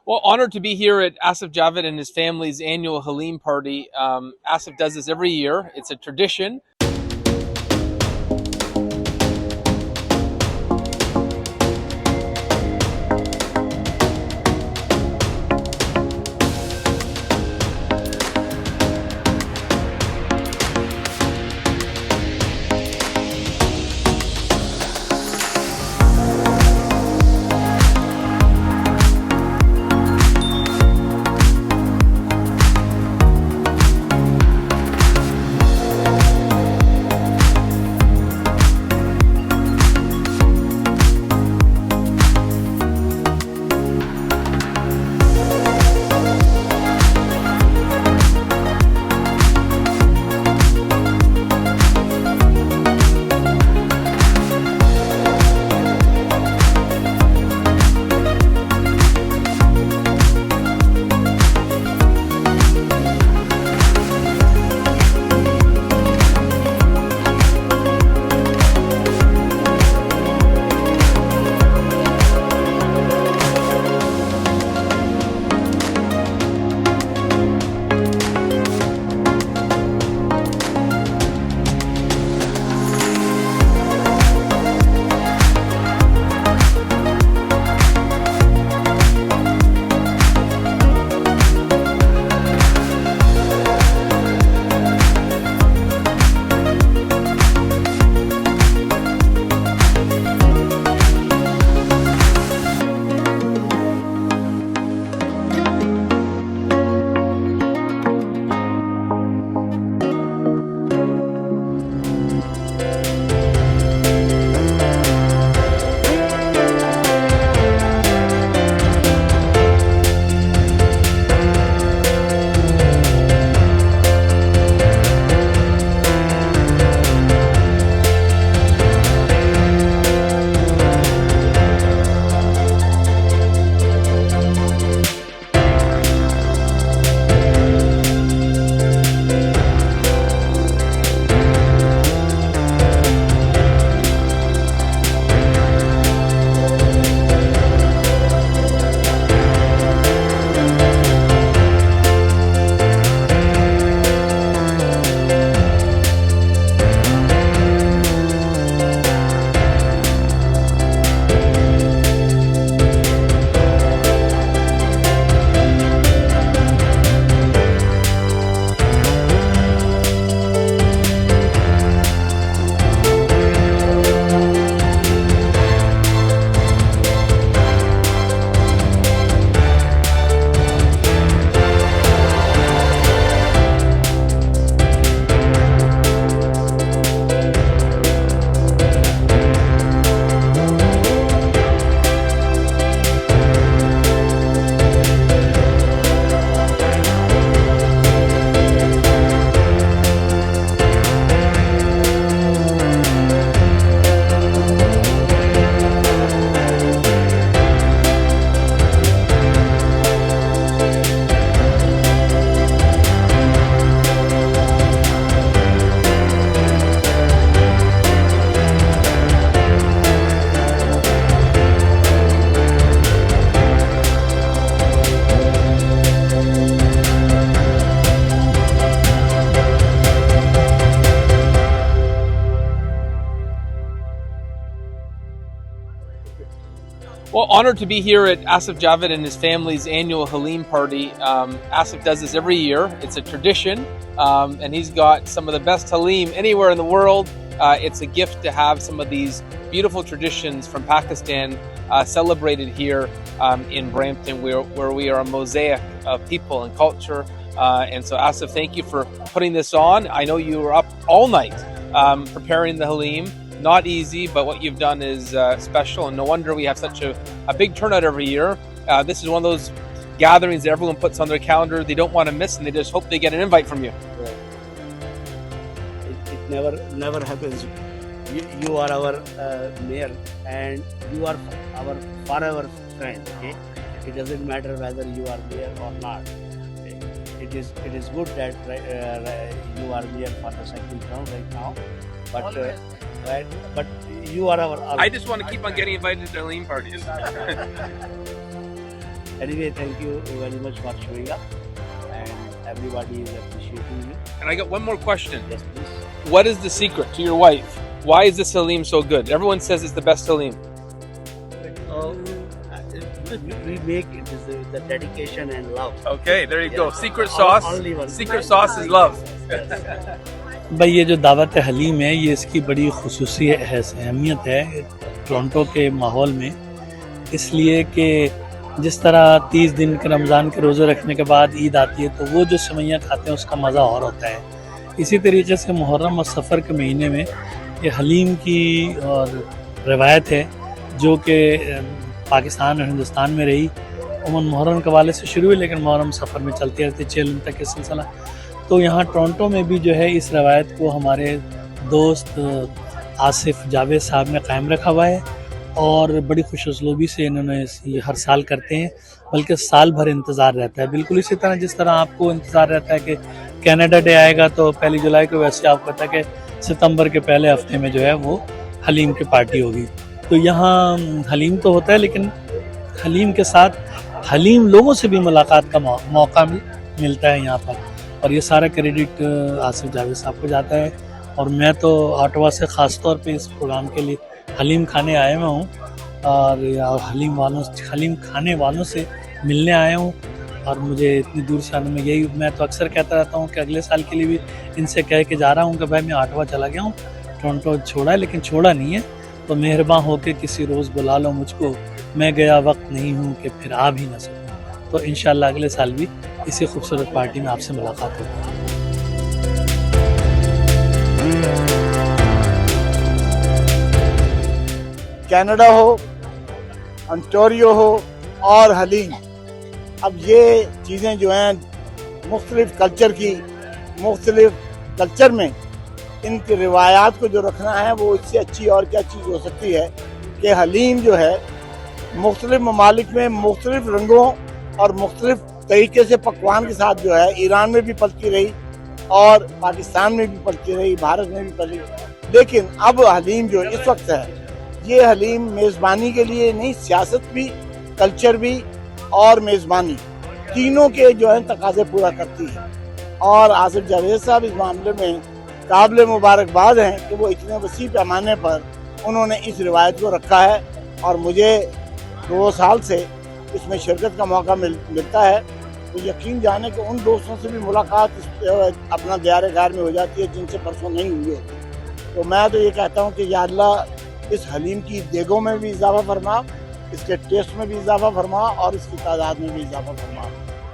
Well, honored to be here at Asif Javed and his family's annual Halim party. Asif does this every year. It's a tradition. Well, honored to be here at Asif Javed and his family's annual Halim party. Asif does this every year. It's a tradition, and he's got some of the best Halim anywhere in the world. It's a gift to have some of these beautiful traditions from Pakistan celebrated here in Brampton, where we are a mosaic of people and culture. And so, Asif, thank you for putting this on. I know you were up all night preparing the Halim. Not easy, but what you've done is special, and no wonder we have such a big turnout every year. This is one of those gatherings that everyone puts on their calendar they don't want to miss, and they just hope they get an invite from you. Yeah. It never happens. You are our mayor, and you are our forever friend. Okay, it doesn't matter whether you are mayor or not. It is good that you are mayor for the second term right now, but. Right, but you are our. I just want to keep on getting invited to Halim parties. Anyway, thank you very much for showing up, and everybody is appreciating you. And I got one more question. Yes, please. What is the secret to your wife? Why is this Halim so good? Everyone says it's the best Halim. We make it with the dedication and love. Okay, there you go. Yeah. Secret sauce. Only one. Secret sauce is love. भाई ये जो दावत हलीम है ये इसकी बड़ी खुसूसी अहमियत है टोरंटो के माहौल में, इसलिए कि जिस तरह 30 दिन के रमज़ान के रोज़े रखने के बाद ईद आती है तो वो जो सेवइयाँ खाते हैं उसका मज़ा और होता है। इसी तरीके से मुहर्रम और सफ़र के महीने में ये हलीम की और रवायत है जो कि पाकिस्तान और हिंदुस्तान में रही। उमूमन मुहर्रम के वाले से शुरू हुई लेकिन मुहर्रम सफ़र में चलती रहती है 6 दिन तक ये सिलसिला। तो यहाँ टोरंटो में भी जो है इस रवायत को हमारे दोस्त आसिफ जावेद साहब ने कायम रखा हुआ है और बड़ी खुशउस्लूबी से इन्होंने ये हर साल करते हैं, बल्कि साल भर इंतज़ार रहता है। बिल्कुल इसी तरह जिस तरह आपको इंतज़ार रहता है कि कनाडा डे आएगा तो 1 जुलाई को, वैसे आपको पता है कि सितंबर के पहले हफ्ते में जो है वो हलीम की पार्टी होगी। तो यहाँ हलीम तो होता है लेकिन हलीम के साथ हलीम लोगों से भी मुलाकात का मौका मिलता है यहाँ पर, और ये सारा क्रेडिट आसिफ जावेद साहब को जाता है। और मैं तो ऑटवा से ख़ास तौर पे इस प्रोग्राम के लिए हलीम खाने आया हुआ हूँ और हलीम खाने वालों से मिलने आया हूँ, और मुझे इतनी दूर से आने में यही मैं तो अक्सर कहता रहता हूँ कि अगले साल के लिए भी इनसे कह के जा रहा हूँ कि भाई मैं ऑटवा चला गया हूँ, टोरंटो छोड़ा है लेकिन छोड़ा नहीं है, तो मेहरबान होकर किसी रोज़ बुला लो मुझको, मैं गया वक्त नहीं हूँ कि फिर आ भी ना सकूँ। तो इंशाल्लाह अगले साल भी इसी खूबसूरत पार्टी में आपसे मुलाकात होगी। कनाडा हो, ऑन्टारियो हो और हलीम, अब ये चीज़ें जो हैं मुख्तलिफ कल्चर की, मुख्तलिफ कल्चर में इनकी रिवायात को जो रखना है वो इससे अच्छी और क्या चीज़ हो सकती है कि हलीम जो है मुख्तलिफ ममालिक में मुख्तलिफ रंगों और मुख्तलिफ तरीके से पकवान के साथ जो है ईरान में भी पलती रही और पाकिस्तान में भी पलती रही, भारत में भी पली, लेकिन अब हलीम जो इस वक्त है ये हलीम मेज़बानी के लिए नहीं, सियासत भी, कल्चर भी और मेज़बानी तीनों के जो है तकाज़े पूरा करती है। और आसिफ जावेद साहब इस मामले में काबिल मुबारकबाद हैं कि वो इतने वसी पैमाने पर उन्होंने इस रिवायत को रखा है, और मुझे 2 साल से इसमें शिरकत का मौका मिलता है। तो यकीन जाने कि उन दोस्तों से भी मुलाकात अपना दियारे घर में हो जाती है जिनसे परसों नहीं हुई होती। तो मैं तो ये कहता हूँ कि या अल्लाह इस हलीम की देगों में भी इजाफा फरमा, इसके टेस्ट में भी इजाफा फरमा और इसकी तादाद में भी इजाफा फरमा।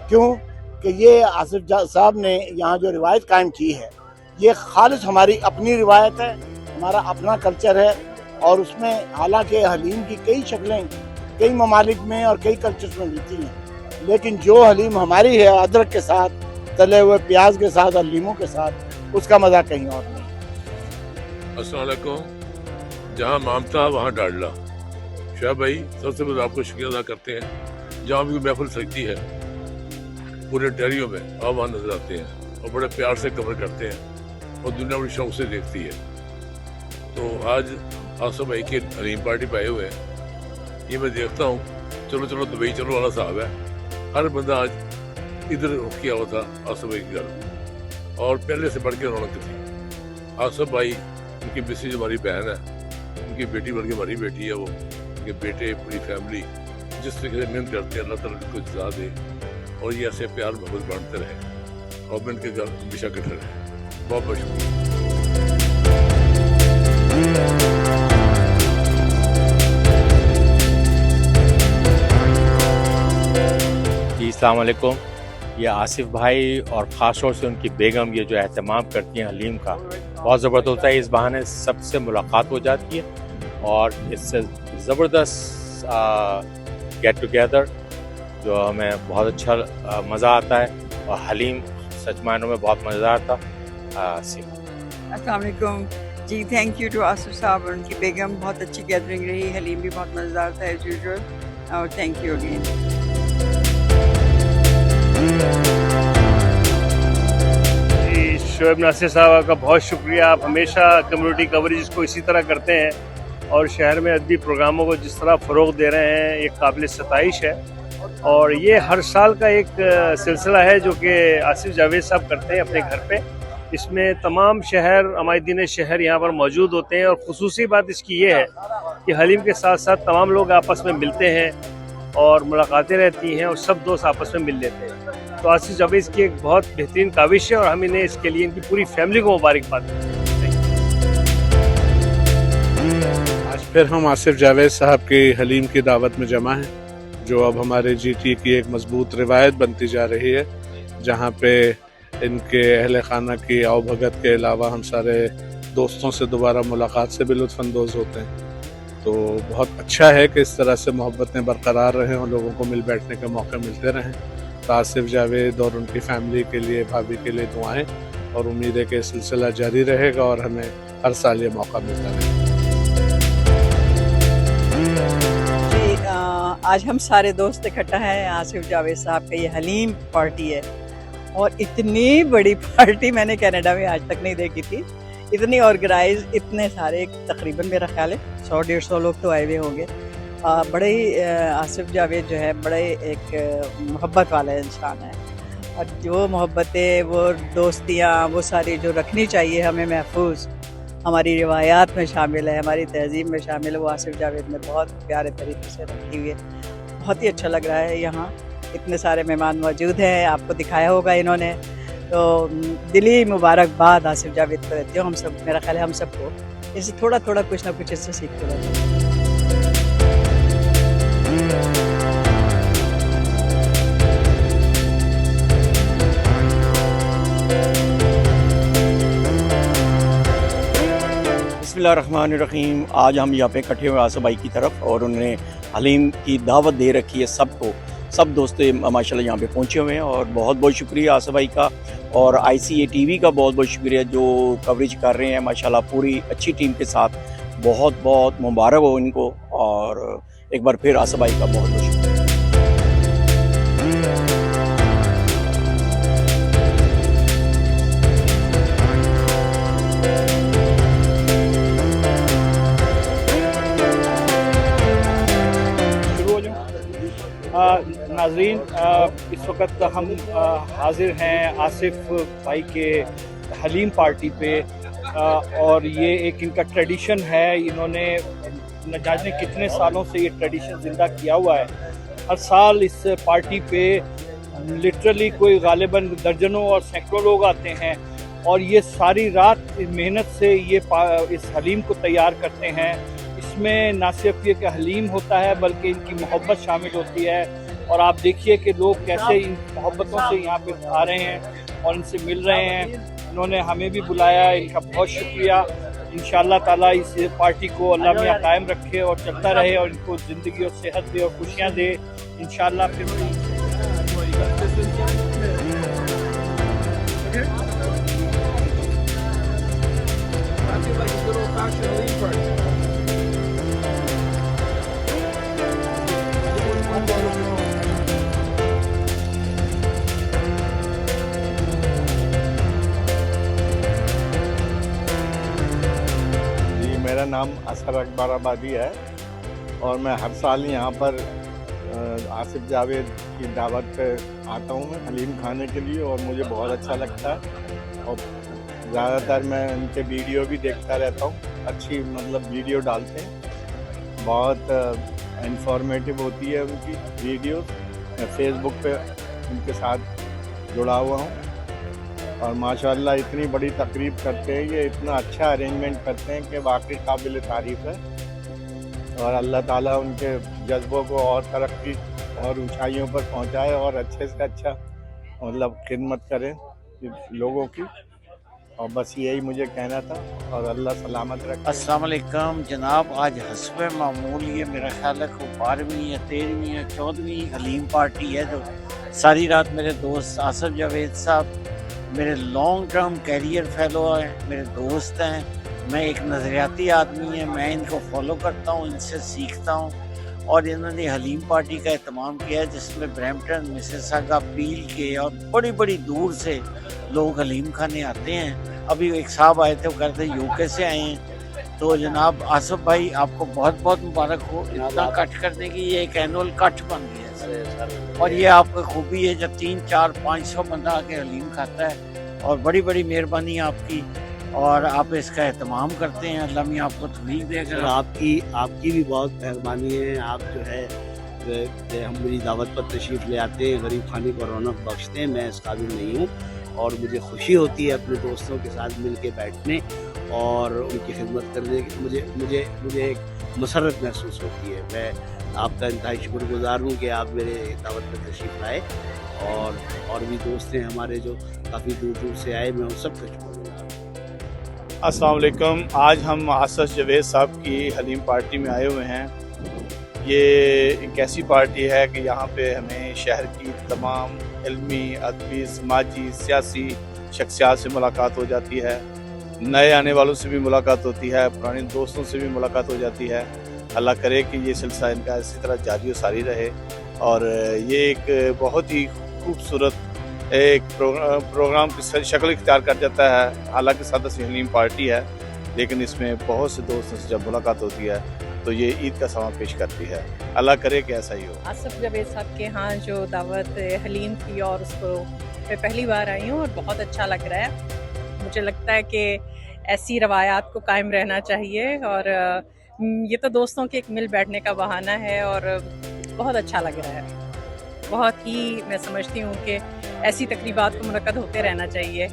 क्यों कि ये आसिफ साहब ने यहाँ जो रिवायत कायम की है ये खालिस हमारी अपनी रिवायत है, हमारा अपना कल्चर है, और उसमें हालांकि हलीम की कई शक्लें कई ममालिक में और कई कल्चर्स में मिलती हैं, लेकिन जो हलीम हमारी है अदरक के साथ, तले हुए प्याज के साथ और लीमू के साथ, उसका मज़ा कहीं और नहीं। अस्सलाम वालेकुम। जहाँ मामता वहाँ डालना। शाह भाई सबसे पहले आपको शुक्रिया अदा करते हैं, जहाँ भी महफिल सकती है पूरे टहरियों में आप वहाँ नजर आते हैं और बड़े प्यार से कवर करते हैं और दुनिया बड़ी शौक से देखती है। तो आज आसफ भाई की हलीम पार्टी पे आए हुए हैं, ये मैं देखता हूँ चलो चलो दुबई चलो वाला साहब है, हर बंदा आज इधर रुख किया हुआ था आसफ भाई की घर, और पहले से बढ़ के रौनक थी। आसफ भाई उनकी मिसेज हमारी बहन है, उनकी बेटी बल्कि हमारी बेटी है, वो उनके बेटे पूरी फैमिली जिस तरीके से मेहनत करते हैं, अल्लाह ताला उनको जज़ा दे और ये ऐसे प्यार मोहब्बत बांटते रहे और मैं इनके घर हमेशा इकट्ठे रहे। बहुत बहुत शुक्रिया। जी अस्सलाम वालेकुम। ये आसिफ भाई और ख़ास तौर से उनकी बेगम ये जो एहतमाम करती हैं हलीम का, बहुत ज़बरदस्त होता है। इस बहाने सबसे मुलाकात हो जाती है और इससे ज़बरदस्त गेट टुगेदर जो हमें बहुत अच्छा मज़ा आता है, और हलीम सच मायनों में बहुत मज़ेदार था। अस्सलाम वालेकुम जी, थैंक यू टू आसिफ साहब और उनकी बेगम, बहुत अच्छी गैदरिंग रही, हलीम भी बहुत मज़ेदार था एज यूजुअल, और थैंक यू अगेन। जी शोएब नासिर साहब का बहुत शुक्रिया, आप हमेशा कम्युनिटी कवरेज को इसी तरह करते हैं और शहर में अदबी प्रोग्रामों को जिस तरह फ़रोग़ दे रहे हैं ये काबिल सताइश है। और ये हर साल का एक सिलसिला है जो कि आसिफ जावेद साहब करते हैं अपने घर पे। इसमें तमाम शहर हमायदीन शहर यहाँ पर मौजूद होते हैं और ख़ुसूसी बात इसकी ये है कि हलीम के साथ साथ तमाम लोग आपस में मिलते हैं और मुलाकातें रहती हैं और सब दोस्त आपस में मिल लेते हैं। तो आसिफ जावेद की एक बहुत बेहतरीन काविश है और हम इन्हें इसके लिए इनकी पूरी फैमिली को मुबारकबाद देते हैं। आज फिर हम आसिफ जावेद साहब की हलीम की दावत में जमा हैं, जो अब हमारे जीटी की एक मजबूत रिवायत बनती जा रही है, जहाँ पे इनके अहल खाना की आवभगत के अलावा हम सारे दोस्तों से दोबारा मुलाकात से भी लुत्फ़अंदोज़ होते हैं। तो बहुत अच्छा है कि इस तरह से मोहब्बतें बरकरार रहें और लोगों को मिल बैठने के मौके मिलते रहें। तो आसिफ जावेद और उनकी फैमिली के लिए, भाभी के लिए दुआएं और उम्मीद है कि सिलसिला जारी रहेगा और हमें हर साल ये मौका मिलता रहेगा। आज हम सारे दोस्त इकट्ठा हैं। आसिफ जावेद साहब का ये हलीम पार्टी है और इतनी बड़ी पार्टी मैंने कनाडा में आज तक नहीं देखी थी। इतनी ऑर्गेनाइज, इतने सारे, तकरीबन मेरा ख्याल है 100-150 लोग तो आए हुए होंगे। बड़े ही आसिफ जावेद जो है बड़े एक मोहब्बत वाला इंसान है और जो मोहब्बतें, वो दोस्तियाँ, वो सारी जो रखनी चाहिए हमें महफूज, हमारी रिवायात में शामिल है, हमारी तहजीब में शामिल है, वो आसिफ जावेद ने बहुत प्यारे तरीके से रखी हुई है। बहुत ही अच्छा लग रहा है। यहाँ इतने सारे मेहमान मौजूद हैं, आपको दिखाया होगा इन्होंने। तो दिली मुबारकबाद आसिफ जावेद को देती हूँ। हम सब, मेरा ख्याल है हम सबको इससे थोड़ा थोड़ा कुछ ना कुछ इससे सीखते रहते हैं। बिस्मिल्लाहिर्रहमानिर्रहीम। आज हम यहाँ पे इकट्ठे हुए आसिफ भाई की तरफ और उन्होंने हलीम की दावत दे रखी है सबको। सब दोस्त माशाल्लाह यहाँ पे पहुँचे हुए हैं और बहुत बहुत शुक्रिया आसिफ भाई का और ICA TV का बहुत बहुत शुक्रिया जो कवरेज कर रहे हैं माशाल्लाह पूरी अच्छी टीम के साथ। बहुत बहुत मुबारक हो इनको और एक बार फिर आसिफ भाई का बहुत बहुत शुक्रिया। नाज़रीन, इस वक्त हम हाजिर हैं आसिफ भाई के हलीम पार्टी पे और ये एक इनका ट्रेडिशन है। इन्होंने न जाने कितने सालों से ये ट्रेडिशन ज़िंदा किया हुआ है। हर साल इस पार्टी पे लिटरली कोई गालिबन दर्जनों और सैकड़ों लोग आते हैं और ये सारी रात मेहनत से ये इस हलीम को तैयार करते हैं। इसमें ना सिर्फ ये कि हलीम होता है बल्कि इनकी मोहब्बत शामिल होती है और आप देखिए कि लोग कैसे इन मोहब्बतों से यहाँ पे आ रहे हैं और इनसे मिल रहे हैं। इन्होंने हमें भी बुलाया, इनका बहुत शुक्रिया। इंशाअल्लाह ताला इस पार्टी को अल्लाह मियां कायम रखे और चलता रहे और इनको ज़िंदगी और सेहत दे और खुशियाँ दे इंशाअल्लाह। फिर मेरा नाम असर अकबर आबादी है और मैं हर साल यहाँ पर आसिफ जावेद की दावत पे आता हूँ मैं हलीम खाने के लिए और मुझे बहुत अच्छा लगता है और ज़्यादातर मैं उनके वीडियो भी देखता रहता हूँ। अच्छी मतलब वीडियो डालते हैं, बहुत इंफॉर्मेटिव होती है उनकी वीडियो। मैं फेसबुक पे उनके साथ जुड़ा हुआ हूँ और माशाल्लाह इतनी बड़ी तकरीब करते हैं, ये इतना अच्छा अरेंजमेंट करते हैं कि वाकई काबिल तारीफ़ है और अल्लाह ताला उनके जज्बों को और तरक्की और ऊंचाइयों पर पहुंचाए और अच्छे से अच्छा मतलब खिदमत करें लोगों की। और बस यही मुझे कहना था और अल्लाह सलामत रखे। अस्सलाम वालेकुम जनाब, आज हस्बे मामूल ये मेरा ख्याल है 12वीं या 13वीं या 14वीं हलीम पार्टी है जो सारी रात मेरे दोस्त आसिफ जावेद साहब मेरे लॉन्ग टर्म कैरियर फेलो हैं, मेरे दोस्त हैं। मैं एक नज़रियाती आदमी है, मैं इनको फॉलो करता हूँ, इनसे सीखता हूँ और इन्होंने हलीम पार्टी का एहतमाम किया है जिसमें ब्रैम्पटन, मिसिसागा, पील के और बड़ी बड़ी दूर से लोग हलीम खाने आते हैं। अभी एक साहब आए थे, वो कहते UK से आए हैं। तो जनाब आसिफ भाई आपको बहुत बहुत मुबारक हो, इतना कट करने की ये एक एनुअल कट बन गया है। सर। और ये आपकी खूबी है जब 3, 4, 500 बंदा आके हलीम खाता है, और बड़ी बड़ी मेहरबानी आपकी, और आप इसका एहतमाम करते हैं। अल्लाह मियां आपको तौफीक सर देगा। आपकी भी बहुत मेहरबानी है। आप जो है हम मेरी दावत पर तशरीफ़ ले आते हैं, गरीब खाने को रौनक बख्शते हैं। मैं इस काबिल नहीं हूँ, और मुझे खुशी होती है अपने दोस्तों के साथ मिल के बैठने और उनकी खिदमत करने की। मुझे एक मसरत महसूस होती है। मैं आपका इंतहाई शुक्रगुजार हूँ कि आप मेरे दावत पर तशरीफ़ लाए, और भी दोस्त हैं हमारे जो काफ़ी दूर दूर से आए, मैं उन सब का शुक्रगुजार। अस्सलाम वालेकुम। आज हम आसिफ जावेद साहब की हलीम पार्टी में आए हुए हैं। ये एक ऐसी पार्टी है कि यहाँ पे हमें शहर की तमाम इल्मी, अदबी, समाजी, सियासी शख्सियात से मुलाकात हो जाती है। नए आने वालों से भी मुलाकात होती है, पुराने दोस्तों से भी मुलाकात हो जाती है। अल्लाह करे कि ये सिलसिला इनका इसी तरह जारी व सारी रहे। और ये एक बहुत ही खूबसूरत एक प्रोग्राम की शक्ल इख्तियार कर जाता है। हालांकि सादा सी हलीम पार्टी है, लेकिन इसमें बहुत से दोस्तों से जब मुलाकात होती है तो ये ईद का समा पेश करती है। अल्लाह करे कि ऐसा ही हो। आसिफ जावेद साहब के यहाँ जो दावत हलीम थी, और उसको मैं पहली बार आई हूँ और बहुत अच्छा लग रहा है। मुझे लगता है कि ऐसी रवायात को कायम रहना चाहिए, और ये तो दोस्तों के एक मिल बैठने का बहाना है, और बहुत अच्छा लग रहा है। बहुत ही मैं समझती हूँ कि ऐसी तकरीबात को मुनक्कद होते रहना चाहिए।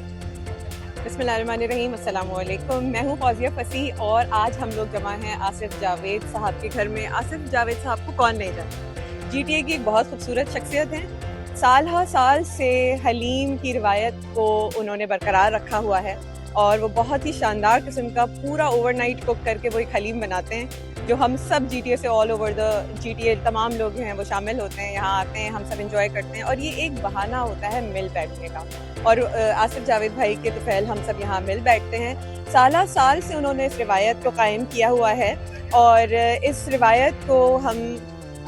बिस्मिल्लाहिर्रहमानिर्रहीम, अस्सलाम वालेकुम। मैं हूँ फौजिया फसीह, और आज हम लोग जमा हैं आसिफ जावेद साहब के घर में। आसिफ जावेद साहब को कौन नहीं जानता? GTA की एक बहुत खूबसूरत शख्सियत हैं। साल हर साल से हलीम की रिवायत को उन्होंने बरकरार रखा हुआ है, और वो बहुत ही शानदार किस्म का पूरा ओवरनाइट कुक करके वो एक हलीम बनाते हैं, जो हम सब GTA से ऑल ओवर द GTA तमाम लोग हैं वो शामिल होते हैं, यहाँ आते हैं, हम सब इंजॉय करते हैं। और ये एक बहाना होता है मिल बैठने का, और आसिफ जावेद भाई के तुफैल हम सब यहाँ मिल बैठते हैं। साल साल से उन्होंने इस रिवायत को कायम किया हुआ है, और इस रिवायत को हम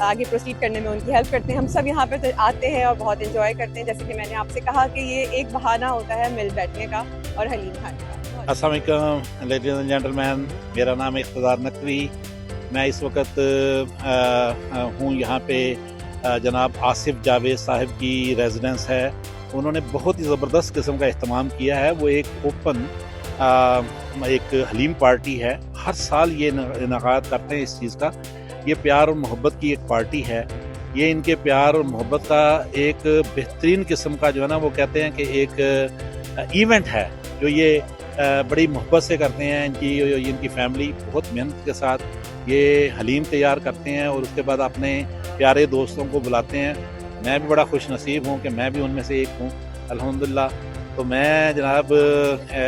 आगे प्रोसीड करने में उनकी हेल्प करते हैं। हम सब यहाँ पर आते हैं और बहुत इंजॉय करते हैं। जैसे कि मैंने आपसे कहा कि ये एक बहाना होता है मिल बैठने का और हलीम खाने का। अस्सलाम वालेकुम लेडीज एंड जेंटलमैन, मेरा नाम है इक़्तिदार नकवी। मैं इस वक्त हूँ यहाँ पे जनाब आसिफ जावेद साहब की रेजिडेंस है। उन्होंने बहुत ही ज़बरदस्त किस्म का इस्तेमाल किया है। वो एक ओपन एक हलीम पार्टी है, हर साल ये इनेकाद करते हैं इस चीज़ का। ये प्यार और मोहब्बत की एक पार्टी है। ये इनके प्यार और मोहब्बत का एक बेहतरीन किस्म का जो है ना, वो कहते हैं कि एक इवेंट है जो ये बड़ी मोहब्बत से करते हैं। इनकी फैमिली बहुत मेहनत के साथ ये हलीम तैयार करते हैं, और उसके बाद अपने प्यारे दोस्तों को बुलाते हैं। मैं भी बड़ा खुश नसीब हूँ कि मैं भी उनमें से एक हूँ, अल्हम्दुलिल्लाह। तो मैं जनाब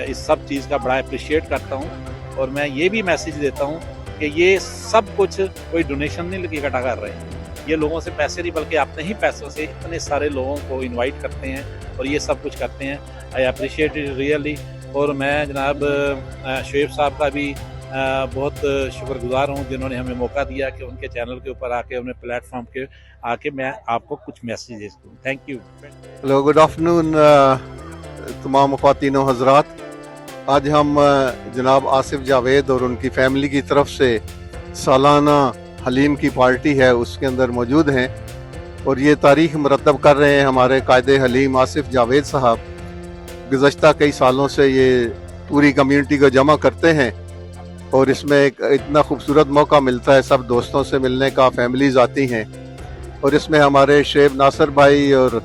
इस सब चीज़ का बड़ा अप्रिशिएट करता हूँ, और मैं ये भी मैसेज देता हूँ कि ये सब कुछ कोई डोनेशन नहीं लेके इकट्ठा कर रहे हैं। ये लोगों से पैसे नहीं, बल्कि अपने ही पैसों से इतने सारे लोगों को इनवाइट करते हैं और ये सब कुछ करते हैं। I appreciate it really. और मैं जनाब शोएब साहब का भी बहुत शुक्रगुजार हूँ, जिन्होंने हमें मौका दिया कि उनके चैनल के ऊपर आके, उन्हें प्लेटफॉर्म के आके मैं आपको कुछ मैसेज दे सकूँ। Thank you. Hello, good afternoon तमाम ख़वातीन व हज़रात। आज हम जनाब आसिफ जावेद और उनकी फैमिली की तरफ से सालाना हलीम की पार्टी है उसके अंदर मौजूद हैं, और ये तारीख मरतब कर रहे हैं हमारे कायदे हलीम आसिफ जावेद साहब। गुज़श्ता कई सालों से ये पूरी कम्युनिटी को जमा करते हैं, और इसमें एक इतना खूबसूरत मौका मिलता है सब दोस्तों से मिलने का, फैमिलीज आती हैं। और इसमें हमारे शेब नासर भाई और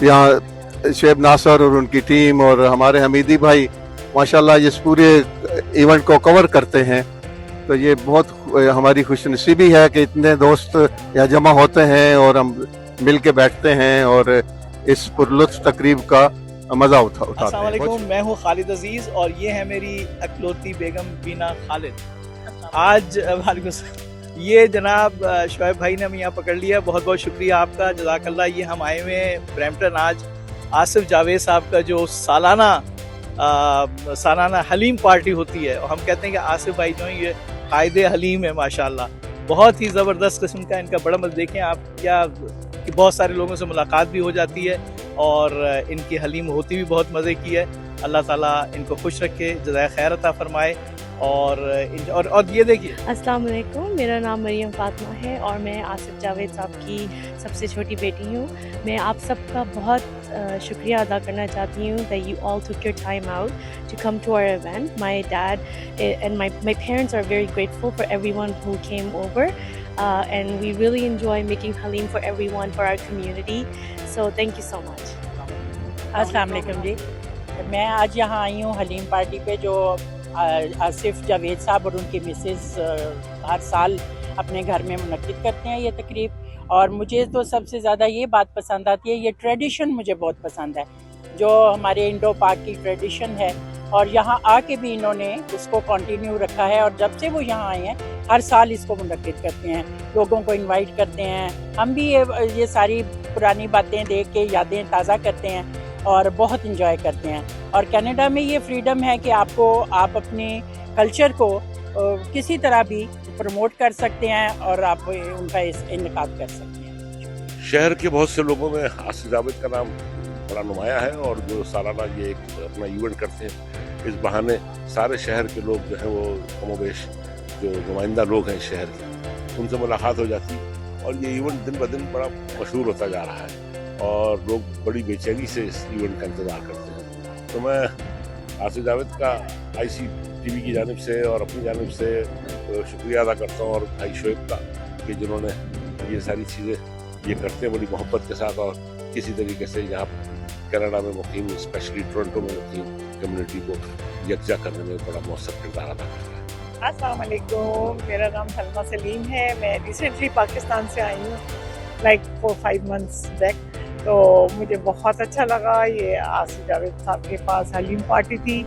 यहाँ शेब नासर और उनकी टीम, और हमारे हमीदी भाई माशाल्लाह इस पूरे इवेंट को कवर करते हैं। तो ये बहुत हमारी खुशनसीबी है कि इतने दोस्त यहाँ जमा होते हैं और हम मिल के बैठते हैं और इस पुरलुत्फ तकरीब का मजा उठाते हैं। मैं हूँ खालिद अजीज, और ये है मेरी अकलौती बेगम बीना खालिद। आज ये जनाब शोएब भाई ने हम यहाँ पकड़ लिया, बहुत बहुत शुक्रिया आपका, जज़ाकल्लाह। ये हम आए हुए हैं ब्रैम्पटन आज आसिफ जावेद साहब का जो सालाना हलीम पार्टी होती है, और हम कहते हैं कि आसिफ भाई जो है ये कायदे हलीम है माशाल्लाह। बहुत ही ज़बरदस्त किस्म का इनका बड़ा मज़ा देखें आप, क्या कि बहुत सारे लोगों से मुलाकात भी हो जाती है, और इनकी हलीम होती भी बहुत मज़े की है। अल्लाह ताला इनको खुश रखे, जज़ाए खैर अता फरमाए। और ये देखिए। अस्सलाम वालेकुम, मेरा नाम मरियम फातिमा है और मैं आसिफ जावेद साहब की सबसे छोटी बेटी हूँ। मैं आप सबका बहुत शुक्रिया अदा करना चाहती हूँ that you all took your time out to come to our event. My dad and my parents are very grateful for everyone who came over and we really enjoy making halim for everyone for our community. So thank you so much. अस्सलाम वालेकुम जी, मैं आज यहाँ आई हूँ haleem party पे जो आसिफ जावेद साहब और उनकी मिसेस हर साल अपने घर में मुनक्किद करते हैं ये तकरीब। और मुझे तो सबसे ज़्यादा ये बात पसंद आती है, ये ट्रेडिशन मुझे बहुत पसंद है जो हमारे इंडो पाक की ट्रेडिशन है, और यहाँ आके भी इन्होंने उसको कंटिन्यू रखा है। और जब से वो यहाँ आए हैं हर साल इसको मुनक्किद करते हैं, लोगों को इनवाइट करते हैं। हम भी ये सारी पुरानी बातें देख के यादें ताज़ा करते हैं और बहुत इंजॉय करते हैं। और कनाडा में ये फ्रीडम है कि आप अपने कल्चर को किसी तरह भी प्रमोट कर सकते हैं और आप उनका इनेकाद कर सकते हैं। शहर के बहुत से लोगों में आसिफ जावेद का नाम बड़ा नुमाया है और जो सालाना ये एक अपना इवेंट करते हैं, इस बहाने सारे शहर के लोग जो हैं वो कमोबेश जो नुमाइंदा लोग हैं शहर के, उनसे मुलाकात हो जाती है और ये इवेंट दिन ब दिन बड़ा मशहूर होता जा रहा है और लोग बड़ी बेचैनी से इस इवेंट का इंतज़ार करते हैं। तो मैं आसिफ जावेद का ICTV की जानिब से और अपनी जानिब से शुक्रिया अदा करता हूँ, और भाई शोएब का कि जिन्होंने ये सारी चीज़ें ये करते हैं बड़ी मोहब्बत के साथ और किसी तरीके से यहाँ कनाडा में मुकीम, स्पेशली टोरंटो में मुकीम कम्युनिटी को यकजा करने में बड़ा मौसर किरदार अदा करता है। अस्सलाम वालेकुम, मेरा नाम सलमा सलीम है। मैं रिसेंटली पाकिस्तान से आई हूँ लाइक 4-5 मंथ्स बैक। तो मुझे बहुत अच्छा लगा, ये आसिफ जावेद साहब के पास हलीम पार्टी थी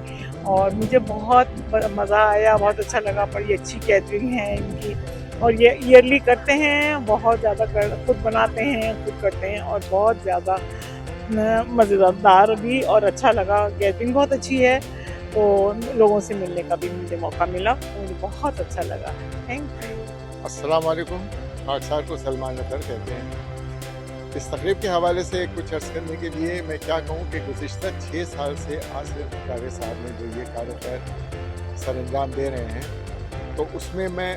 और मुझे बहुत मज़ा आया, बहुत अच्छा लगा। बड़ी अच्छी कैटरिंग है इनकी और ये ईयरली करते हैं, बहुत ज़्यादा खुद बनाते हैं, खुद करते हैं और बहुत ज़्यादा मज़ेदार भी और अच्छा लगा। कैटरिंग बहुत अच्छी है, तो लोगों से मिलने का भी मुझे मौका मिला, तो मुझे बहुत अच्छा लगा। Thank you. अस्सलाम वालेकुम, खाकसार को सलमान नदर कहते हैं। इस तकरीब के हवाले से कुछ अर्ज़ करने के लिए मैं क्या कहूँ कि गुज़िश्ता 6 साल से आसिफ जावेद साहब ने जो ये कार खैर सर अंजाम दे रहे हैं, तो उसमें मैं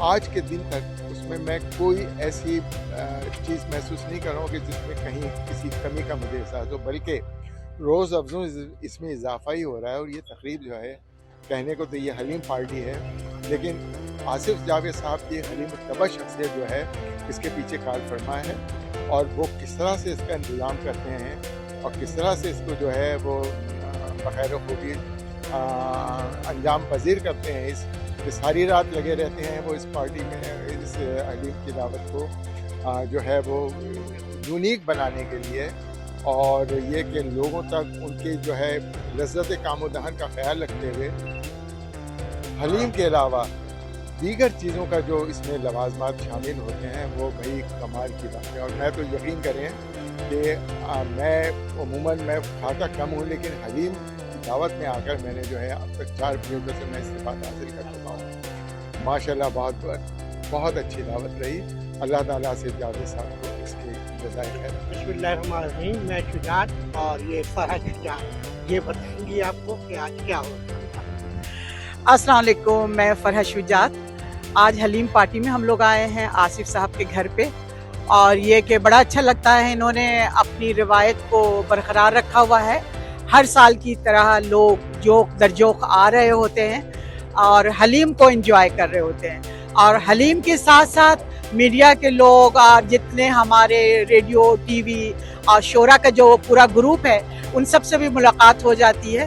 आज के दिन तक उसमें मैं कोई ऐसी चीज़ महसूस नहीं कर रहा हूँ कि जिसमें कहीं किसी कमी का मुझे एहसास हो, बल्कि रोज़ अफजों इसमें इजाफा ही हो रहा है। और ये तकरीब जो है, कहने को तो ये हलीम पार्टी है, लेकिन आसिफ जावेद साहब की हलीम तबा शख्सियत जो है इसके पीछे कार फरमा है और वो किस तरह से इसका इंतज़ाम करते हैं और किस तरह से इसको जो है वो बखैर खूबी अंजाम पजीर करते हैं। इस सारी रात लगे रहते हैं वो इस पार्टी में, इस हलीम की दावत को जो है वो यूनिक बनाने के लिए, और ये कि लोगों तक उनकी जो है लज्जत कामोदहन का ख्याल रखते हुए हलीम के अलावा दीगर चीज़ों का जो इसमें लवाजमात शामिल होते हैं वो भाई कमाल की बात है। और मैं तो यकीन करें कि मैं उमूमन मैं खाता कम हूँ, लेकिन हलीम की दावत में आकर मैंने जो है अब तक 4 प्रयोगों से मैं इस्तेफाद हासिल कर चुका हूँ। माशाल्लाह बहुत अच्छी दावत रही। अल्लाह ताला से जावेद साहब को इसकी जज़ाए खैर। बिस्मिल्लाहिर्रहमानिर्रहीम, मैं शुजात और ये फरहत शुजात ये बताएंगी आपको कि आज क्या हो। अस्सलाम वालेकुम, मैं फरहत शुजात। आज हलीम पार्टी में हम लोग आए हैं आसिफ साहब के घर पे, और ये कि बड़ा अच्छा लगता है, इन्होंने अपनी रिवायत को बरकरार रखा हुआ है। हर साल की तरह लोग जोक दर जोक आ रहे होते हैं और हलीम को एंजॉय कर रहे होते हैं, और हलीम के साथ साथ मीडिया के लोग और जितने हमारे रेडियो TV और शोरा का जो पूरा ग्रुप है उन सब से भी मुलाकात हो जाती है,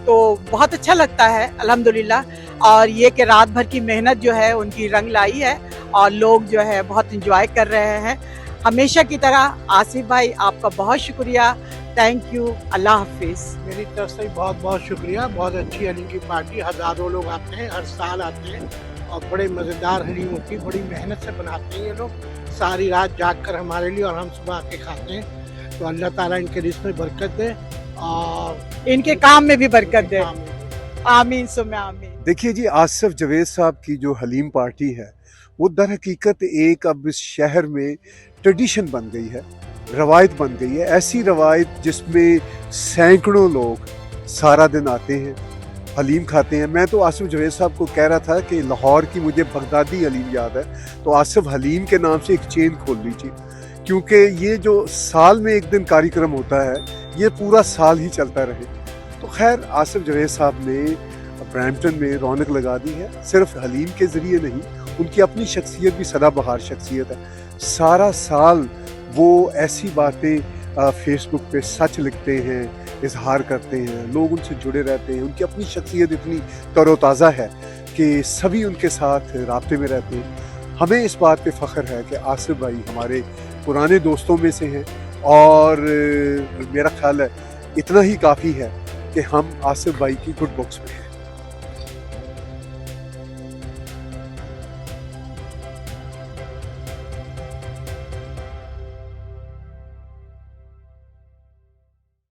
तो बहुत अच्छा लगता है अल्हम्दुलिल्लाह। और ये कि रात भर की मेहनत जो है उनकी रंग लाई है और लोग जो है बहुत एंजॉय कर रहे हैं। हमेशा की तरह आसिफ भाई आपका बहुत शुक्रिया, थैंक यू, अल्लाह हाफिज़। मेरी तरफ से बहुत बहुत शुक्रिया। बहुत अच्छी हलीम की पार्टी, हज़ारों लोग आते हैं, हर साल आते हैं और बड़े मज़ेदार हलीम होती है, बड़ी मेहनत से बनाते हैं ये लोग, सारी रात जाग कर हमारे लिए, और हम सुबह आके खाते हैं। तो अल्लाह ताला इनके रिज़्क़ में बरकत दे और इनके काम में भी बरकत दे, आमीन सुम्मा आमीन। देखिए जी, आसिफ जावेद साहब की जो हलीम पार्टी है वो दर हकीकत एक अब इस शहर में ट्रेडिशन बन गई है, रवायत बन गई है। ऐसी रवायत जिसमें सैकड़ों लोग सारा दिन आते हैं हलीम खाते हैं। मैं तो आसिफ जावेद साहब को कह रहा था कि लाहौर की मुझे बगदादी हलीम याद है, तो आसिफ हलीम के नाम से एक चेन खोल लीजिए, क्योंकि ये जो साल में एक दिन कार्यक्रम होता है ये पूरा साल ही चलता रहे। तो खैर आसिफ जावेद साहब ने ब्रैम्पटन में रौनक लगा दी है, सिर्फ हलीम के ज़रिए नहीं, उनकी अपनी शख्सियत भी सदाबहार शख्सियत है। सारा साल वो ऐसी बातें फेसबुक पे सच लिखते हैं, इजहार करते हैं, लोग उनसे जुड़े रहते हैं। उनकी अपनी शख्सियत इतनी तरोताज़ा है कि सभी उनके साथ राब्ते में रहते हैं। हमें इस बात पे फ़ख्र है कि आसिफ भाई हमारे पुराने दोस्तों में से हैं, और मेरा ख्याल है इतना ही काफ़ी है कि हम आसिफ भाई की गुड बुक्स में हैं।